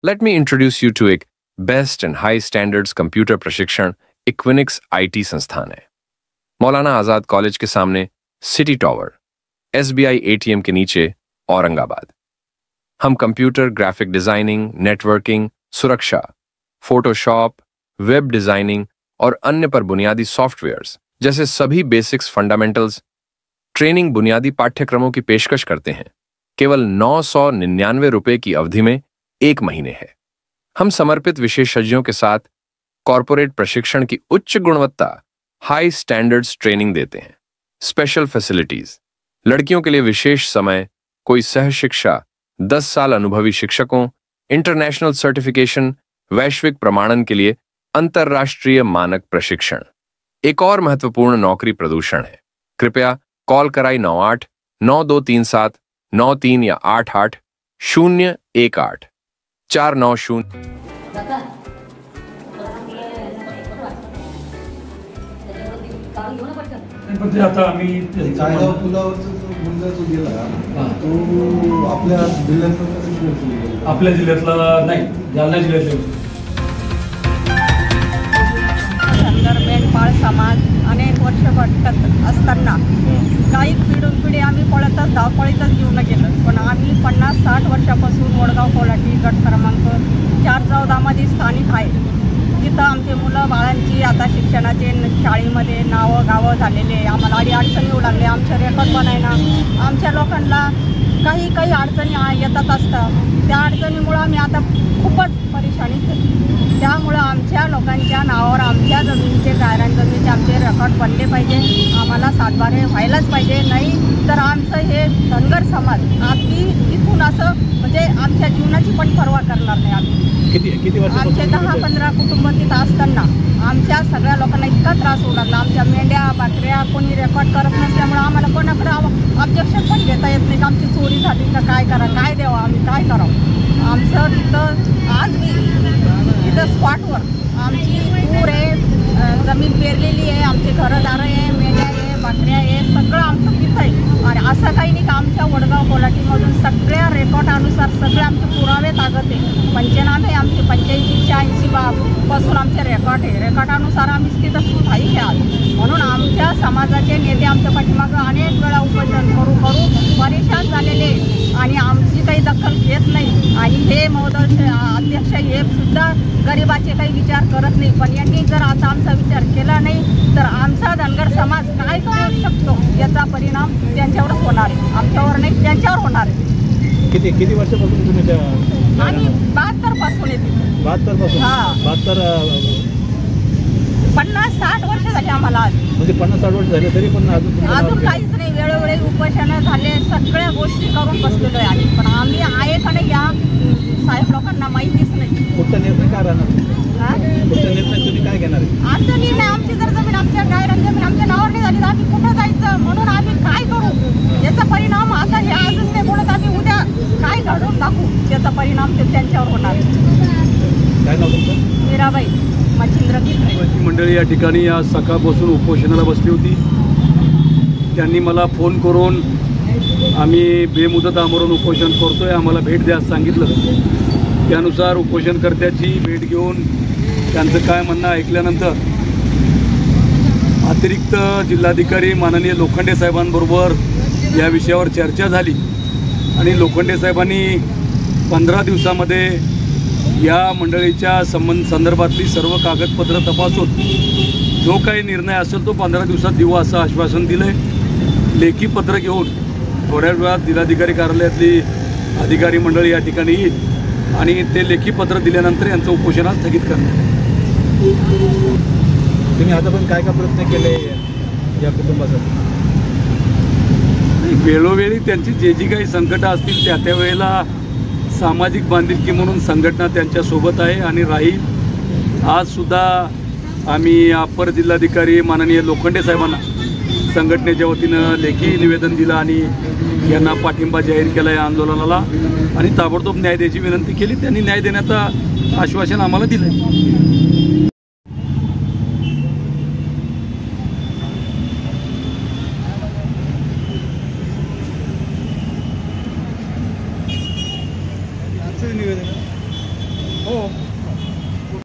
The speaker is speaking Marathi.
Let me introduce you to एक बेस्ट एंड हाई स्टैंडर्ड्स कंप्यूटर प्रशिक्षण इक्विनिक्स आईटी संस्थान है। मौलाना आजाद कॉलेज के सामने सिटी टॉवर, एसबीआई एटीएम के नीचे, औरंगाबाद। हम कंप्यूटर ग्राफिक डिजाइनिंग, नेटवर्किंग, सुरक्षा, फोटोशॉप, वेब डिजाइनिंग और अन्य पर बुनियादी सॉफ्टवेयर्स जैसे सभी बेसिक्स फंडामेंटल्स ट्रेनिंग बुनियादी पाठ्यक्रमों की पेशकश करते हैं। केवल 999 रुपए की अवधि में 1 महीने है। हम समर्पित विशेषज्ञों के साथ कॉरपोरेट प्रशिक्षण की उच्च गुणवत्ता, हाई स्टैंडर्ड्स ट्रेनिंग देते हैं। स्पेशल फैसिलिटीज, लड़कियों के लिए विशेष समय, कोई सह शिक्षा, 10 साल अनुभवी शिक्षकों, इंटरनेशनल सर्टिफिकेशन, वैश्विक प्रमाणन के लिए अंतरराष्ट्रीय मानक प्रशिक्षण। एक और महत्वपूर्ण नौकरी प्रदूषण है। कृपया कॉल कराई 98 9237 93 या 88 018 490। पण ते आता आम्ही चाळगाव पुलावरचा जो मुलगा जो गेला तो आपल्या जिल्ह्यातला आपल्या जिल्ह्यातला नाही, जालना जिल्ह्यातला मेंढपाळ समाज अनेक वर्ष भटकत असताना काही पिढून पिढी आम्ही पळतच धावपळीतच जीवन गेलं। पण आम्ही 50-60 वर्षापासून वडगाव कोल्हाटी गट क्रमांक 414 मध्ये स्थानिक आहे। तिथं आमचे मुलं बाळांची आता शिक्षणाचे शाळेमध्ये नावं गावं झालेले, आम्हाला अडचणी येऊ लागले। आमचे रेकॉर्ड बनायला आमच्या लोकांना काही अडचणी येतात असतात। त्या अडचणीमुळं आम्ही आता खूपच परेशानीत होतो। त्यामुळं आमच्या लोकांच्या नावावर आमच्या जमिनीचे गायरान जमिनीचे आमचे रेकॉर्ड बनले पाहिजे। आम्हाला सातबारे व्हायलाच पाहिजे, नाही तर आमचं हे धनगर समाज अगदी इथून असं म्हणजे आमच्या जीवनाची पण पर्वा करणार नाही। आम्ही किती वर्ष आमचे 10-15 कुटुंब तिथं असताना आमच्या सगळ्या लोकांना इतका त्रास होऊ लागला। आमच्या मेंढ्या बकऱ्या कोणी रेकॉर्ड करत नसल्यामुळं आम्हाला कोणाकडे ऑब्जेक्शन पण घेता येत नाही की आमची चोरी झाली का, काय करा, काय द्यावं, आम्ही काय करावं। आमचं तिथं आज मी तिथं स्पॉटवर आमची पूर आहे, जमीन पेरलेली आहे, आमचे घरदारं आहे, मेंढ्या आहे, बकऱ्या आहे, सगळं आमचं तिथं आहे। आणि असं काही नाही का आमच्या वडगाव कोल्हाटीमधून सगळ्या रेकॉर्डानुसार सगळे आमचे पुरावे कागद आहे, पंचनामे आमचे 85-86 पासून आमचे रेकॉर्ड आहे। रेकॉर्डानुसार आम्ही तिथं स्थायिक आहे। म्हणून आमच्या समाजाचे नेते आमच्या पाठीमागं अनेक वेळा उपोषण करू परेशान झालेले आणि आमची काही दखल घेत नाही। आणि हे महोदय अध्यक्ष हे सुद्धा गरिबाचे काही विचार करत नाही। पण यांनी जर आता आमचा विचार केला नाही तर आमचा धनगर समाज काय करू शकतो याचा परिणाम त्यांच्यावरच होणार आहे, आमच्यावर नाही, त्यांच्यावर होणार आहे। किती वर्षापासून तुम्ही त्या आम्ही 72 पासून येते। 72 पासून? हां, 72 50-60 वर्ष झाली आम्हाला आज। म्हणजे 50-60 वर्ष झाले तरी पण अजून काहीच नाही। वेळोवेळी उपोषणं झाले, सगळ्या गोष्टी करून बसलेलो आहे आम्ही, पण आम्ही आहे का नाही या साहेब लोकांना माहितीच नाही। पुढचा निर्णय काय राहणार? पुढचा निर्णय तुम्ही काय घेणार? आमचा निर्णय आमची जर जमीन आमच्या गायरान जमीन आमच्या नावावर नाही झाली तर आम्ही कुठं जायचं, म्हणून आम्ही काय करू याचा परिणाम आता हे आजच नाही बोलत, आम्ही उद्या काय घडवून दाखवू याचा परिणाम ते त्यांच्यावर होणार। काय नाव तुमचं? मीराबाई मच्छिंद्र कित्रे। मंडळी या ठिकाणी आज सकाळपासून उपोषणाला बसली होती। त्यांनी मला फोन करून आम्ही बेमुदत आमरण उपोषण करतोय, आम्हाला भेट द्या सांगितलं। त्यानुसार उपोषणकर्त्याची भेट घेऊन त्यांचं काय म्हणणं ऐकल्यानंतर अतिरिक्त जिल्हाधिकारी माननीय लोखंडे साहेबांबरोबर या विषयावर चर्चा झाली आणि लोखंडे साहेबांनी 15 दिवसामध्ये या मंडळीच्या संदर्भातली सर्व कागदपत्र तपासून जो काही निर्णय असेल तो 15 दिवसात देऊ असं आश्वासन दिलं आहे। लेखी पत्र घेऊन थोड्या वेळात जिल्हाधिकारी कार्यालयातली अधिकारी मंडळी या ठिकाणी येईल आणि ते लेखी पत्र दिल्यानंतर यांचं उपोषण स्थगित करणार। तुम्ही आता पण काय प्रयत्न केले या कुटुंबासाठी? वेळोवेळी त्यांची जी काही संकटं असतील त्या वेळेला सामाजिक बांधिलकी म्हणून संघटना त्यांच्यासोबत आहे आणि राहील। आज सुद्धा आम्ही अप्पर जिल्हाधिकारी माननीय लोखंडे साहेबांना संघटनेच्या वतीनं लेखी निवेदन दिलं आणि यांना पाठिंबा जाहीर केला या आंदोलनाला आणि ताबडतोब न्याय द्यायची विनंती केली। त्यांनी न्याय देण्याचं आश्वासन आम्हाला दिलं। हो